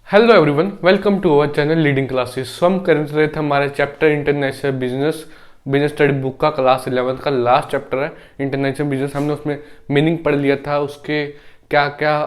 Hello everyone, welcome to our channel leading classes. So हम कर रहे थे हमारे chapter international business business study book का क्लास 11 का लास्ट चैप्टर है इंटरनेशनल बिजनेस। हमने उसमें मीनिंग पढ़ लिया था, उसके क्या क्या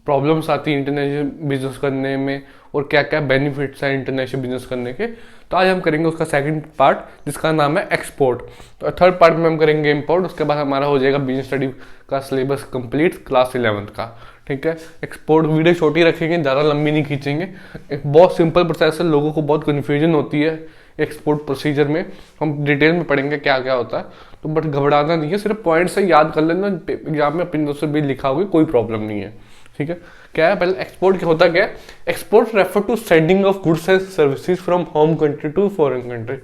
प्रॉब्लम्स आती है इंटरनेशनल बिजनेस करने में और क्या क्या बेनिफिट्स हैं इंटरनेशनल बिजनेस करने के। तो आज हम करेंगे उसका सेकंड पार्ट जिसका नाम है एक्सपोर्ट। तो थर्ड पार्ट में हम करेंगे इम्पोर्ट। उसके बाद हमारा हो जाएगा बिजनेस स्टडी का सिलेबस कंप्लीट क्लास 11 का। ठीक है, एक्सपोर्ट वीडियो छोटी रखेंगे, ज़्यादा लंबी नहीं खींचेंगे। एक बहुत सिंपल प्रोसेस है, लोगों को बहुत कन्फ्यूजन होती है एक्सपोर्ट प्रोसीजर में। हम डिटेल में पढ़ेंगे क्या क्या होता है, तो बट घबराना नहीं है, सिर्फ पॉइंट से याद कर लेना। एग्जाम में अपनी दोस्तों भी लिखा होगा, कोई प्रॉब्लम नहीं है। ठीक है, क्या है पहले एक्सपोर्ट क्या होता है? क्या है export? Refer to sending of goods and services from home country to foreign country.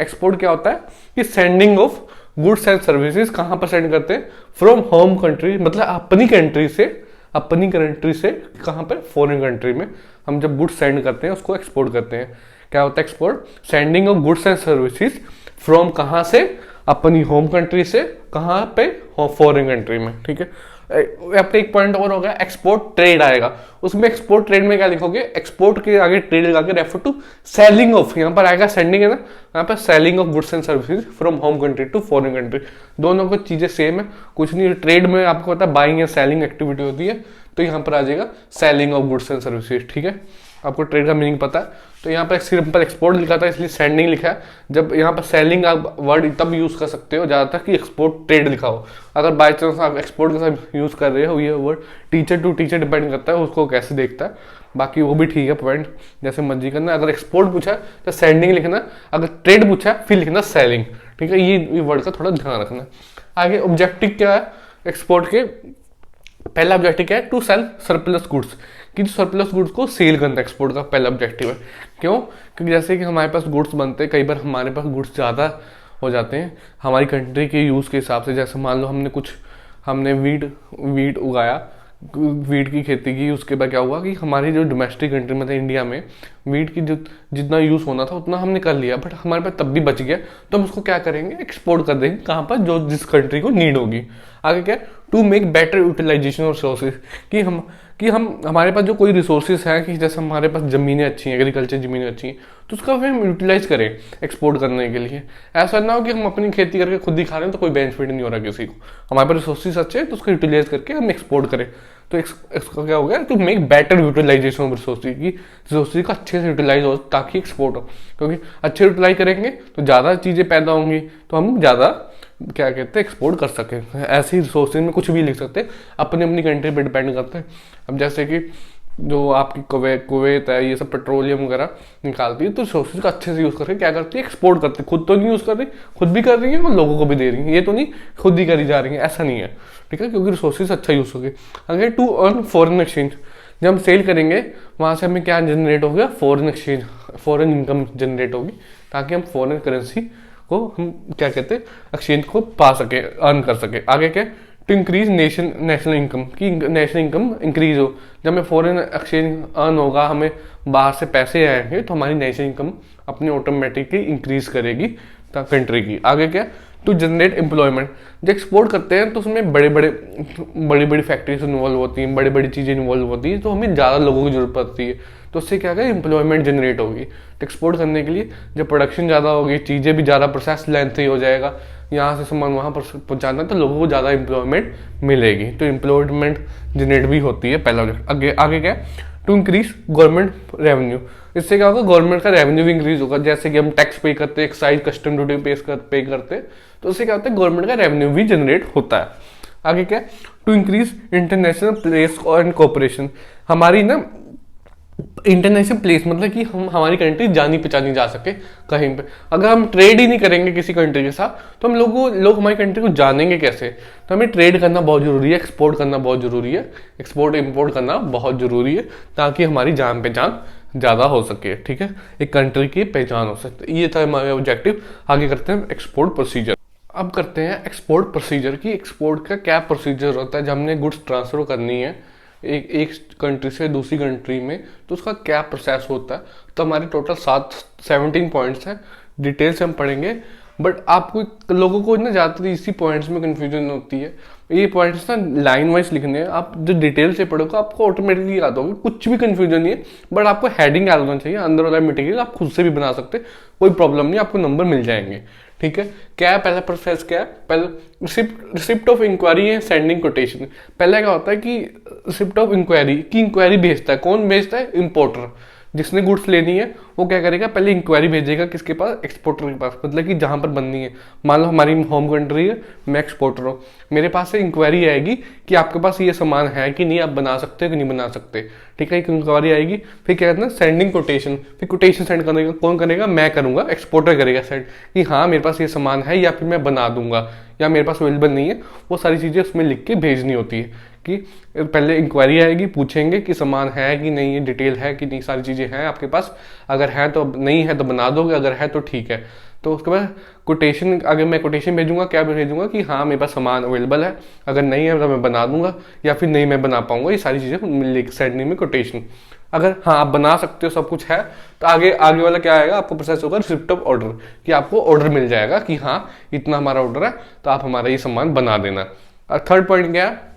Export क्या होता है कि sending of goods and services कहाँ पर सेंड करते हैं? फ्रॉम होम कंट्री, मतलब अपनी कंट्री से कहाँ पर? फॉरेन कंट्री में हम जब गुड्स सेंड करते हैं उसको एक्सपोर्ट करते हैं। क्या होता है export? Sending of goods and services from कहाँ से? अपनी होम कंट्री से कहाँ पे? फॉरेन कंट्री में। ठीक है, आपका एक पॉइंट और होगा एक्सपोर्ट ट्रेड आएगा। उसमें एक्सपोर्ट ट्रेड में क्या लिखोगे? एक्सपोर्ट के आगे ट्रेड लगा के रेफर टू सेलिंग ऑफ, यहाँ पर आएगा सेंडिंग है ना, यहाँ पर selling of goods and services from home country to foreign country. दोनों को चीजें सेम है, कुछ नहीं। ट्रेड में आपको पता है बाइंग या सेलिंग एक्टिविटी होती है, तो यहाँ पर आ जाएगा selling of goods and services. ठीक है, आपको ट्रेड का मीनिंग पता है। तो यहाँ पर सिंपल एक्सपोर्ट लिखा था इसलिए सेंडिंग लिखा है। जब यहाँ पर सेलिंग आप वर्ड तब यूज कर सकते हो ज़्यादातर कि एक्सपोर्ट ट्रेड लिखा हो। अगर बाय चांस आप एक्सपोर्ट के साथ यूज कर रहे हो, ये word teacher to teacher depend करता है उसको कैसे देखता है। बाकी वो भी ठीक है, पॉइंट जैसे मर्जी करना। अगर एक्सपोर्ट पूछा है तो सेंडिंग लिखना, अगर ट्रेड पूछा है फिर लिखना सेलिंग। ठीक है, ये वर्ड का थोड़ा ध्यान रखना। आगे ऑब्जेक्टिव क्या है एक्सपोर्ट के? पहला ऑब्जेक्टिव क्या है? टू सेल सरप्लस गुड्स, कि जो सरप्लस गुड्स को सेल करना एक्सपोर्ट का पहला ऑब्जेक्टिव है। क्यों? क्योंकि जैसे कि हमारे पास गुड्स बनते हैं, कई बार हमारे पास गुड्स ज़्यादा हो जाते हैं हमारी कंट्री के यूज़ के हिसाब से। जैसे मान लो हमने वीट उगाया, वीट की खेती की, उसके बाद क्या हुआ कि हमारी जो डोमेस्टिक कंट्री मतलब इंडिया में वीट की जो जितना यूज़ होना था उतना हमने कर लिया, बट हमारे पास तब भी बच गया, तो हम उसको क्या करेंगे? एक्सपोर्ट कर देंगे। कहाँ पर? जो जिस कंट्री को नीड होगी। आगे क्या? To make better utilization of resources, कि हम हमारे पास जो कोई रिसोर्सेज हैं, कि जैसे हमारे पास ज़मीनें अच्छी हैं, एग्रीकल्चर ज़मीनें अच्छी हैं, तो उसका फिर हम यूटिलाइज करें एक्सपोर्ट करने के लिए। ऐसा ना हो कि हम अपनी खेती करके खुद ही खा रहे हैं तो कोई बेनिफिट नहीं हो रहा किसी को। हमारे पास रिसोर्सेज अच्छे हैं तो उसको यूटिलाइज करके हम एक्सपोर्ट करें। तो इसका क्या हो गया? To make better utilization of resources, की रिसोर्सेज का अच्छे से यूटिलाइज हो ताकि एक्सपोर्ट हो। क्योंकि अच्छे यूटिलाइज करेंगे तो ज़्यादा चीज़ें पैदा होंगी, तो हम ज़्यादा क्या कहते हैं एक्सपोर्ट कर सकें। ऐसी रिसोर्सेज में कुछ भी लिख सकते हैं, अपनी कंट्री पे डिपेंड करते हैं। अब जैसे कि जो आपकी कुवैत है, ये सब पेट्रोलियम वगैरह निकालती है, तो रिसोर्सेज का अच्छे से यूज़ करके क्या करती है? एक्सपोर्ट करती है। खुद तो नहीं यूज़ कर रही, खुद भी कर रही है और लोगों को भी दे रही है। ये तो नहीं खुद ही करी जा रही है, ऐसा नहीं है। ठीक है, क्योंकि रिसोर्सेज अच्छा यूज़ हो गए। अगर टू अर्न फॉरेन एक्सचेंज, जब हम सेल करेंगे वहाँ से हमें क्या जनरेट हो गया? Foreign exchange, foreign income generate होगी, ताकि हम फॉरेन करेंसी को हम क्या कहते हैं एक्सचेंज को पा सके, अर्न कर सके। आगे क्या? टू इंक्रीज नेशनल इनकम, की नेशनल इनकम इंक्रीज हो। जब हमें फॉरेन एक्सचेंज अर्न होगा, हमें बाहर से पैसे आएंगे, तो हमारी नेशनल इनकम अपनी ऑटोमेटिकली इंक्रीज करेगी कंट्री की। आगे क्या? टू जनरेट एम्प्लॉयमेंट, जब एक्सपोर्ट करते हैं तो उसमें बड़ी बड़ी फैक्ट्रीज इन्वॉल्व होती हैं, बड़ी बड़ी चीज़ें इन्वॉल्व होती हैं, तो हमें ज़्यादा लोगों की जरूरत पड़ती है। तो उससे क्या है? एम्प्लॉयमेंट जनरेट होगी। तो एक्सपोर्ट करने के लिए जब प्रोडक्शन ज़्यादा होगी, चीज़ें भी ज़्यादा, प्रोसेस लेंथी हो जाएगा, यहाँ से सामान वहाँ पर पहुँचाना, तो लोगों को ज़्यादा एम्प्लॉयमेंट मिलेगी। तो एम्प्लॉयमेंट जनरेट भी होती है पहला ऑब्जेक्ट। आगे क्या? टू इंक्रीज गवर्नमेंट रेवेन्यू, इससे क्या होगा? गवर्नमेंट का रेवेन्यू भी इंक्रीज होगा। जैसे कि हम टैक्स पे करते हैं, एक्साइज कस्टम ड्यूटी पे करते हैं, तो उससे क्या होता है? गवर्नमेंट का रेवेन्यू भी जनरेट होता है। आगे क्या? To increase international place and cooperation, हमारी ना इंटरनेशनल प्लेस मतलब कि हम हमारी कंट्री जानी पहचानी जा सके कहीं पे। अगर हम ट्रेड ही नहीं करेंगे किसी कंट्री के साथ, तो हम लोग हमारी कंट्री को जानेंगे कैसे? तो हमें ट्रेड करना बहुत जरूरी है, एक्सपोर्ट करना बहुत जरूरी है, एक्सपोर्ट इंपोर्ट करना बहुत जरूरी है, ताकि हमारी जान पहचान ज़्यादा हो सके। ठीक है, एक कंट्री की पहचान हो सकती है। ये था हमारे ऑब्जेक्टिव। आगे करते हैं एक्सपोर्ट प्रोसीजर। अब करते हैं एक्सपोर्ट प्रोसीजर की एक्सपोर्ट का क्या प्रोसीजर होता है। जब हमने गुड्स ट्रांसफर करनी है एक कंट्री से दूसरी कंट्री में, तो उसका क्या प्रोसेस होता है। तो हमारे टोटल 17 पॉइंट्स हैं, डिटेल से हम पढ़ेंगे। बट आपको लोगों को ना ज़्यादातर इसी पॉइंट्स में कन्फ्यूजन होती है। ये पॉइंट्स ना लाइन वाइज लिखने हैं, आप जो डिटेल से पढ़ोगे आपको ऑटोमेटिकली याद होगा, कुछ भी कंफ्यूजन नहीं है, बट आपको हेडिंग याद होना चाहिए। अंदर वाला मटेरियल आप खुद से भी बना सकते, कोई प्रॉब्लम नहीं, आपको नंबर मिल जाएंगे। ठीक है, क्या है पहला प्रोसेस, क्या है पहले रिसिप्ट ऑफ इंक्वायरी है, सेंडिंग कोटेशन। पहले क्या होता है कि रिसिप्ट ऑफ इंक्वायरी की इंक्वायरी भेजता है, कौन भेजता है, इंपोर्टर। जिसने गुड्स लेनी है वो क्या करेगा, पहले इंक्वायरी भेजेगा किसके पास, एक्सपोर्टर के पास, मतलब कि जहां पर बननी है। मान लो हमारी होम कंट्री है, मैं एक्सपोर्टर हूँ, मेरे पास से इंक्वायरी आएगी कि आपके पास ये सामान है कि नहीं, आप बना सकते हो कि नहीं बना सकते। ठीक है, एक इंक्वायरी आएगी, फिर क्या कहते हैं सेंडिंग कोटेशन, फिर कोटेशन सेंड करेगा, कौन करेगा, मैं करूंगा, एक्सपोर्टर करेगा सेंड कि हाँ मेरे पास ये सामान है या फिर मैं बना दूंगा या मेरे पास अवेलेबल नहीं है। वो सारी चीज़ें उसमें लिख के भेजनी होती है कि पहले इंक्वायरी आएगी, पूछेंगे कि सामान है कि नहीं है, डिटेल है कि नहीं, सारी चीज़ें हैं आपके पास, अगर है तो, नहीं है तो बना दोगे, अगर है तो ठीक है। तो उसके बाद कोटेशन, अगर मैं कोटेशन भेजूंगा, क्या भेजूंगा कि हाँ मेरे पास सामान अवेलेबल है, अगर नहीं है तो मैं बना दूंगा या फिर नहीं मैं बना पाऊंगा, ये सारी चीज़ें सेंडिंग में कोटेशन। अगर हाँ आप बना सकते हो, सब कुछ है, तो आगे आगे वाला क्या आएगा, आपको प्रोसेस होगा रिसिप्ट ऑफ ऑर्डर, कि आपको ऑर्डर मिल जाएगा कि हाँ इतना हमारा ऑर्डर है, तो आप हमारा ये सामान बना देना। और थर्ड पॉइंट क्या है,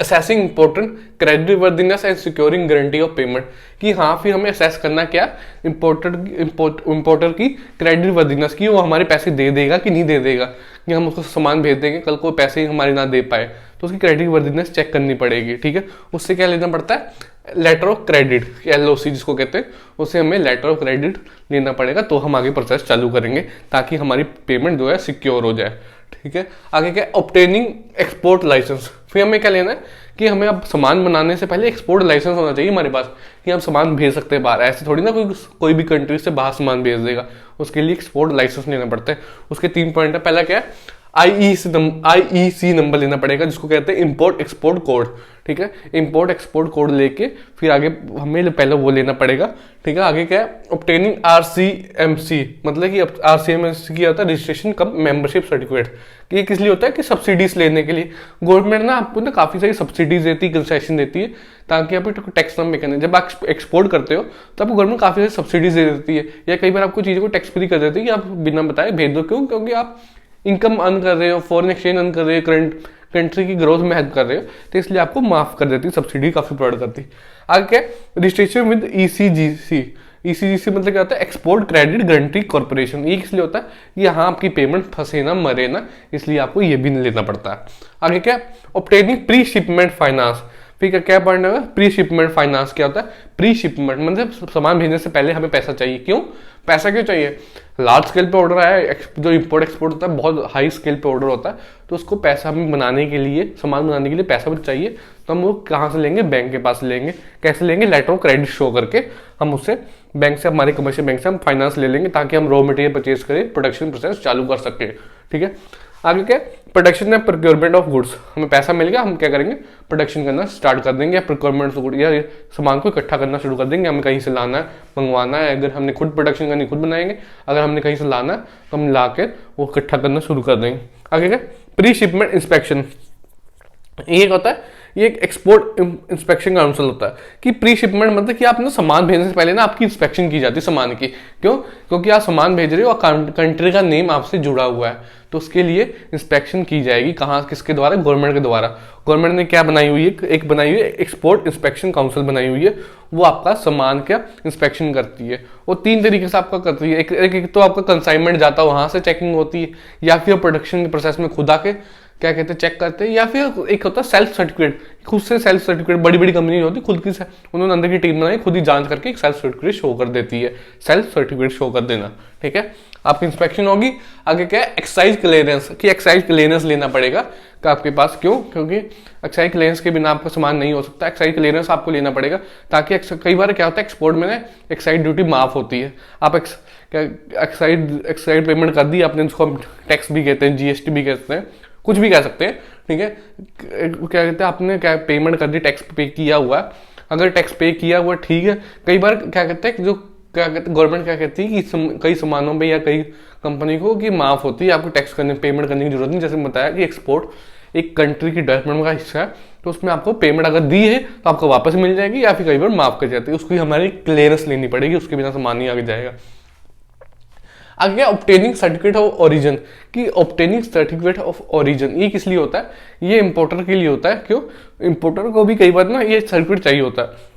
assessing important credit worthiness and securing guarantee of payment, कि हाँ फिर हमें असेस करना क्या, इंपोर्टर की क्रेडिट वर्दीनेस की, वो हमारे पैसे दे देगा कि नहीं दे देगा, कि हम उसको सामान भेज देंगे, कल को पैसे हमारे ना दे पाए तो उसकी क्रेडिट वर्दीनेस चेक करनी पड़ेगी। ठीक है, उससे क्या लेना पड़ता है, लेटर ऑफ क्रेडिट, LOC जिसको कहते हैं, उससे हमें लेटर ऑफ क्रेडिट लेना पड़ेगा, तो हम आगे प्रोसेस चालू करेंगे ताकि हमारी पेमेंट जो है सिक्योर हो जाए। ठीक है, आगे क्या, ऑब्टेनिंग एक्सपोर्ट लाइसेंस, फिर हमें क्या लेना है कि हमें अब सामान बनाने से पहले एक्सपोर्ट लाइसेंस होना चाहिए हमारे पास, कि हम सामान भेज सकते हैं बाहर। ऐसे थोड़ी ना कोई भी कंट्री से बाहर सामान भेज देगा, उसके लिए एक्सपोर्ट लाइसेंस लेना पड़ता है। उसके 3 पॉइंट है, पहला क्या है, IEC नंबर लेना पड़ेगा, जिसको कहते हैं इंपोर्ट एक्सपोर्ट कोड। ठीक है, इंपोर्ट एक्सपोर्ट कोड लेके फिर आगे हमें पहले वो लेना पड़ेगा। ठीक है, आगे क्या है, ऑब्टेनिंग RCMC, मतलब कि RCMC क्या होता है, रजिस्ट्रेशन कम मेंबरशिप सर्टिफिकेट, कि ये किस लिए होता है, कि सब्सिडीज लेने के लिए। गवर्नमेंट ना आपको ना काफी सारी सब्सिडीज देती है, कंसेशन देती है, ताकि आप टैक्स ना पे करने। जब आप एक्सपोर्ट करते हो तो आपको गवर्नमेंट काफी सारी सब्सिडीज दे देती है, या कई बार आपको चीजों को टैक्स फ्री कर देती है कि आप बिना बताए भेज दो। क्यों, क्योंकि आप इनकम अर्न कर रहे हो, फॉरेन एक्सचेंज अर्न कर रहे हो, करंट कंट्री की ग्रोथ में हेल्प कर रहे हो, तो इसलिए आपको माफ कर देती है, सब्सिडी काफी प्रोवाइड करती है। आगे क्या, रजिस्ट्रेशन विद ECGC मतलब क्या होता है, एक्सपोर्ट क्रेडिट गारंटी कॉर्पोरेशन। ये किस लिए होता है, यहाँ आपकी पेमेंट फंसे ना मरे ना, इसलिए आपको ये भी लेना पड़ता है। आगे क्या, ऑब्टेनिंग प्री शिपमेंट फाइनेंस, फिर क्या पॉइंट है, प्री शिपमेंट फाइनेंस क्या होता है, प्री शिपमेंट मतलब सामान भेजने से पहले हमें पैसा चाहिए। क्यों, पैसा क्यों चाहिए, लार्ज स्केल पे ऑर्डर आया, जो इंपोर्ट एक्सपोर्ट होता है बहुत हाई स्केल पे ऑर्डर होता है, तो उसको पैसा हमें बनाने के लिए, सामान बनाने के लिए पैसा भी चाहिए, तो हम वो कहाँ से लेंगे, बैंक के पास लेंगे। कैसे लेंगे, लेटर ऑफ क्रेडिट शो करके हम उससे बैंक से, हमारे कमर्शियल बैंक से हम फाइनेंस ले लेंगे, ताकि हम रॉ मटेरियल परचेज करें, प्रोडक्शन प्रोसेस चालू कर सके। ठीक है, आगे क्या, production and procurement of goods, हमें पैसा मिल गया, हम क्या करेंगे, प्रोडक्शन करना स्टार्ट कर देंगे, या प्रोक्योरमेंट ऑफ गुड्स, या सामान को इकट्ठा करना शुरू कर देंगे। हमें कहीं से लाना है, मंगवाना है, अगर हमने खुद प्रोडक्शन करनी खुद बनाएंगे, अगर हमने कहीं से लाना है तो हम ला के वो इकट्ठा करना शुरू कर देंगे। आगे क्या, प्री शिपमेंट इंस्पेक्शन, ये होता है, ये एक एक्सपोर्ट इंस्पेक्शन काउंसिल होता है, कि प्री शिपमेंट मतलब कि आप ना सामान भेजने से पहले ना आपकी इंस्पेक्शन की जाती है सामान की। क्यों, क्योंकि आप सामान भेज रहे हो और कंट्री का नेम आपसे जुड़ा हुआ है, तो उसके लिए इंस्पेक्शन की जाएगी। कहाँ, किसके द्वारा, गवर्नमेंट के द्वारा। गवर्नमेंट ने क्या बनाई हुई है, एक बनाई हुई है एक्सपोर्ट इंस्पेक्शन काउंसिल बनाई हुई है, वो आपका सामान का इंस्पेक्शन करती है। वो 3 तरीके से आपका करती है, एक तो आपका कंसाइनमेंट जाता है, वहां से चेकिंग होती है, या फिर प्रोडक्शन के प्रोसेस में खुद आके क्या कहते हैं चेक करते हैं, या फिर एक होता है सेल्फ सर्टिफिकेट, खुद से सेल्फ सर्टिफिकेट, बड़ी बड़ी कंपनी होती है खुद की, उन्होंने अंदर की टीम बनाई, खुद ही जांच करके एक सेल्फ सर्टिफिकेट शो कर देती है, सेल्फ सर्टिफिकेट शो कर देना। ठीक है, आपकी इंस्पेक्शन होगी। आगे क्या है, एक्साइज क्लियरेंस, कि एक्साइज क्लियरेंस लेना पड़ेगा कि आपके पास। क्यों, क्योंकि एक्साइज क्लियरेंस के बिना आपका सामान नहीं हो सकता, एक्साइज क्लियरेंस आपको लेना पड़ेगा, ताकि कई बार क्या होता है एक्सपोर्ट में ना एक्साइज ड्यूटी माफ होती है। आप एक्साइज पेमेंट कर दी आपने, जिसको हम टैक्स भी कहते हैं, GST भी कहते हैं, कुछ भी कह सकते हैं। ठीक है, क्या कहते हैं, आपने क्या पेमेंट कर दी, टैक्स पे किया हुआ है, अगर टैक्स पे किया हुआ ठीक है। कई बार क्या कहते हैं, जो क्या कहते हैं गवर्नमेंट क्या कहती है कि कई सामानों पे या कई कंपनी को कि माफ होती है, आपको टैक्स करने पेमेंट करने की जरूरत नहीं। जैसे बताया कि एक्सपोर्ट एक कंट्री की डेवलपमेंट का हिस्सा है, तो उसमें आपको पेमेंट अगर दी है तो आपको वापस मिल जाएगी, या फिर कई बार माफ कर जाती है, उसकी हमारी क्लियरेंस लेनी पड़ेगी, उसके बिना सामान नहीं आगे जाएगा। आगे क्या, ऑब्टेनिंग सर्टिफिकेट ऑफ ओरिजिन, कि ऑब्टेनिंग सर्टिफिकेट ऑफ ओरिजिन ये किस लिए होता है, ये इंपोर्टर के लिए होता है। क्यों, इंपोर्टर को भी कई बार ना ये सर्टिफिकेट चाहिए होता है।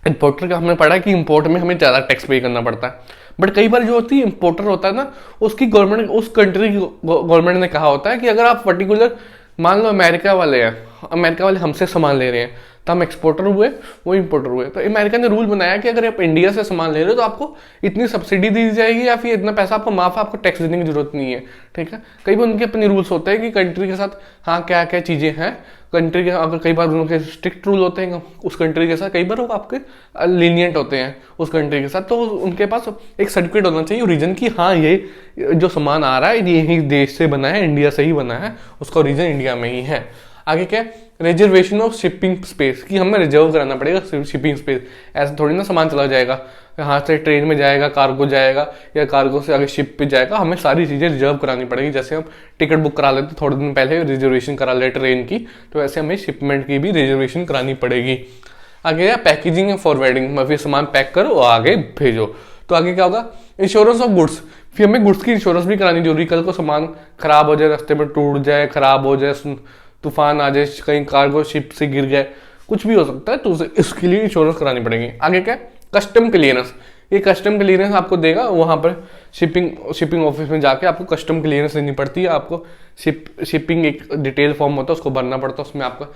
इंपोर्टर का हमने पढ़ा कि इंपोर्ट में हमें ज़्यादा टैक्स पे करना पड़ता है, बट कई बार जो होती है इंपोर्टर होता है ना, उसकी गवर्नमेंट, उस कंट्री की गवर्नमेंट ने कहा होता है कि अगर आप पर्टिकुलर, मान लो अमेरिका वाले हैं, अमेरिका वाले हमसे सामान ले रहे हैं, तो हम एक्सपोर्टर हुए, वो इंपोर्टर हुए, तो अमेरिका ने रूल बनाया कि अगर आप इंडिया से सामान ले रहे हो तो आपको इतनी सब्सिडी दी जाएगी या फिर इतना पैसा आपको माफ है, आपको टैक्स देने की जरूरत नहीं है। ठीक है, कई बार उनके अपने रूल्स होते हैं कि कंट्री के साथ हाँ क्या क्या चीज़ें हैं, कंट्री के अगर कई बार उनके स्ट्रिक्ट रूल होते हैं उस कंट्री के साथ, कई बार वो आपके लीनियंट होते हैं उस कंट्री के साथ, तो उनके पास एक सर्टिफिकेट होना चाहिए ओरिजिन की, हाँ ये जो सामान आ रहा है ये यही देश से बना है, इंडिया से ही बना है, उसका ओरिजिन इंडिया में ही है। आगे क्या, रिजर्वेशन ऑफ शिपिंग स्पेस, कि हमें रिजर्व कराना पड़ेगा शिपिंग स्पेस, ऐसे थोड़ी ना सामान चला जाएगा, यहाँ से ट्रेन में जाएगा, कार्गो जाएगा, या कार्गो से आगे शिप पे जाएगा, हमें सारी चीज़ें रिजर्व करानी पड़ेगी। जैसे हम टिकट बुक करा लेते थोड़े दिन पहले, रिजर्वेशन करा ले ट्रेन की, तो वैसे हमें शिपमेंट की भी रिजर्वेशन करानी पड़ेगी। आगे क्या, पैकेजिंग एंड फॉरवर्डिंग, फिर सामान पैक करो और आगे भेजो। तो आगे क्या होगा, इंश्योरेंस ऑफ गुड्स, फिर हमें गुड्स की इंश्योरेंस भी करानी जरूरी, कल को सामान खराब हो जाए, रास्ते में टूट जाए, खराब हो जाए, तूफान आ जाए, कहीं कार्गो शिप से गिर जाए, कुछ भी हो सकता है, तो इसके लिए इंश्योरेंस करानी पड़ेगी। आगे क्या, कस्टम क्लियरेंस, ये कस्टम क्लियरेंस आपको देगा वहाँ पर शिपिंग ऑफिस में जाके आपको कस्टम क्लियरेंस लेनी पड़ती है। आपको शिपिंग एक डिटेल फॉर्म होता है, उसको भरना पड़ता है, उसमें आपका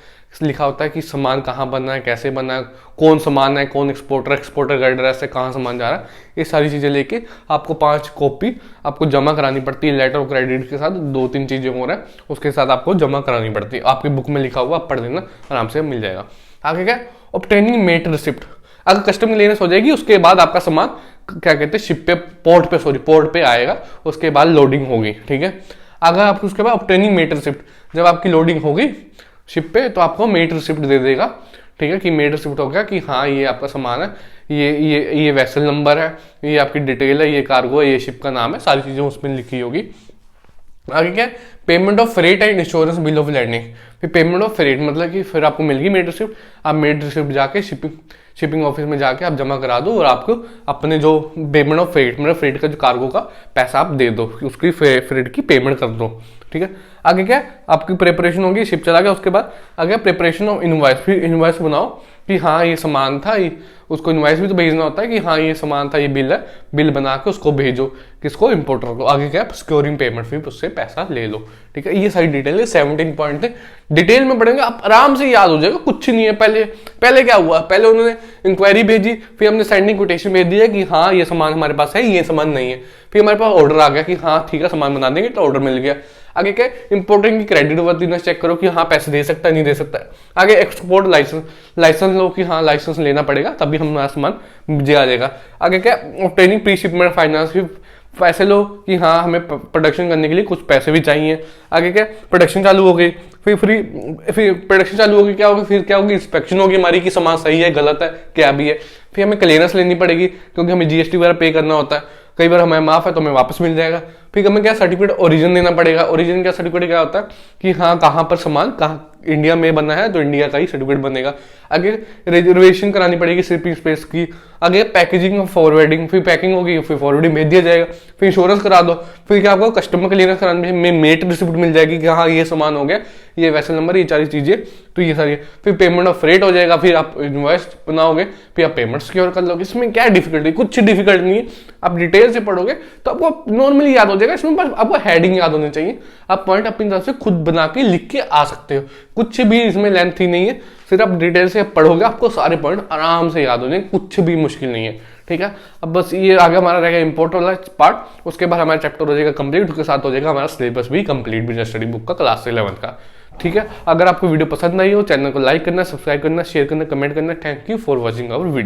लिखा होता है कि सामान कहाँ बना है, कैसे बना है, कौन सामान है, कौन एक्सपोर्टर गाइड से कहाँ सामान जा रहा है, ये सारी चीज़ें लेके आपको 5 कॉपी आपको जमा करानी पड़ती है। लेटर ऑफ क्रेडिट के साथ 2-3 चीज़ें हो रहा है, उसके साथ आपको जमा करानी पड़ती है। आपकी बुक में लिखा हुआ, आप पढ़ लेना, आराम से मिल जाएगा। आगे क्या, ऑब्टेनिंग मेट रिसिप्ट, अगर कस्टम क्लियरेंस हो जाएगी उसके बाद आपका सामान क्या कहते हैं शिप पे, पोर्ट पे आएगा, उसके बाद लोडिंग होगी। ठीक है, अगर आपको उसके बाद ऑब्टेनिंग मेट रिसिप्ट, जब आपकी लोडिंग होगी शिप पे तो आपको मेट रिसिप्ट दे देगा। ठीक है, कि मेट रिसिप्ट हो गया कि हाँ ये आपका सामान है, ये वेसल नंबर है, ये आपकी डिटेल है, ये कार्गो है, ये शिप का नाम है, सारी चीजें उसमें लिखी होगी। आगे क्या, payment of freight and insurance bill of lading, फिर पेमेंट ऑफ फ्रेट मतलब कि फिर आपको मिल गई मेट रिसिप्ट, आप मेट रिसिप्ट जाके शिपिंग ऑफिस में जाके आप जमा करा दो, और आपको अपने जो पेमेंट ऑफ फ्रेट, मतलब फ्रेट का जो कार्गो का पैसा आप दे दो, उसकी फ्रेट की पेमेंट कर दो। ठीक है, आगे क्या, आपकी प्रिपरेशन होगी, शिप चला गया, उसके बाद आगे प्रिपरेशन ऑफ इनवॉइस, फिर इनवॉइस बनाओ कि हाँ ये सामान था, उसको इनवॉइस भी तो भेजना होता है कि हाँ ये सामान था, ये बिल है, बिल बना के उसको भेजो किसको, इंपोर्टर को। आगे क्या, सिक्योरिंग पेमेंट, फिर उससे पैसा ले लो। ठीक है, ये सारी डिटेल है, 17 पॉइंट है, डिटेल में पढ़ेंगे आप आराम से याद हो जाएगा, कुछ नहीं है। पहले क्या हुआ, पहले उन्होंने इंक्वायरी भेजी, फिर हमने सेंडिंग कोटेशन भेज दिया कि हाँ ये सामान हमारे पास है, ये सामान नहीं है, फिर हमारे पास ऑर्डर आ गया कि हाँ ठीक है सामान बना देंगे, तो ऑर्डर मिल गया। आगे क्या, इंपोर्टर की क्रेडिट वर्दीनेस चेक करो कि हाँ पैसे दे सकता है नहीं दे सकता है। आगे एक्सपोर्ट लाइसेंस लो कि हाँ लाइसेंस लेना पड़ेगा तभी हमारा सामान मुझे आ जाएगा। आगे क्या, ऑब्टेनिंग प्री शिपमेंट फाइनेंस, पैसे लो कि हाँ हमें प्रोडक्शन करने के लिए कुछ पैसे भी चाहिए। आगे क्या, प्रोडक्शन चालू हो गई, फिर प्रोडक्शन चालू होगी, क्या होगी, फिर क्या होगी, इंस्पेक्शन होगी हमारी कि सामान सही है गलत है क्या भी है, फिर हमें क्लियरेंस लेनी पड़ेगी क्योंकि हमें जीएसटी वगैरह पे करना होता है, कई बार हमें माफ है तो हमें वापस मिल जाएगा। फिर हमें क्या, सर्टिफिकेट ओरिजिन देना पड़ेगा। ओरिजिन क्या, सर्टिफिकेट क्या होता है कि हाँ कहाँ पर सामान कहाँ इंडिया में बना है तो इंडिया का ही सर्टिफिकेट बनेगा। आगे रिजर्वेशन करानी पड़ेगी शिपिंग स्पेस की। आगे पैकेजिंग और फॉरवर्डिंग, फिर पैकिंग होगी, फिर फॉरवर्डिंग भेज दिया जाएगा, फिर इंश्योरेंस करा दो, फिर क्या आपको कस्टमर क्लियरेंस कराने में मेट रिसिप्ट मिल जाएगी कि हाँ ये सामान हो गया, ये वेसल नंबर, ये सारी चीजें, तो ये सारी, फिर पेमेंट ऑफ फ्रेट हो जाएगा, फिर आप इनवॉइस बनाओगे, फिर आप पेमेंट सिक्योर कर लोगे। इसमें क्या डिफिकल्टी, कुछ डिफिकल्ट नहीं है, आप डिटेल से पढ़ोगे तो आपको नॉर्मली याद हो जाएगा। इसमें बस आपको हेडिंग याद होनी चाहिए, आप पॉइंट अपनी तरफ से खुद बना के लिख के आ सकते हो, कुछ भी इसमें लेंथ ही नहीं है, सिर्फ आप डिटेल से पढ़ोगे आपको सारे पॉइंट आराम से याद हो जाएंगे, कुछ भी मुश्किल नहीं है। ठीक है, अब बस ये आगे हमारा रहेगा इंपोर्ट वाला पार्ट, उसके बाद हमारा चैप्टर हो जाएगा कंप्लीट, उसके साथ हो जाएगा हमारा सिलेबस भी कंप्लीट बिजनेस स्टडी बुक का क्लास 11 का। ठीक है, अगर आपको वीडियो पसंद आई हो चैनल को लाइक करना, सब्सक्राइब करना, शेयर करना, कमेंट करना। Thank you for watching our video.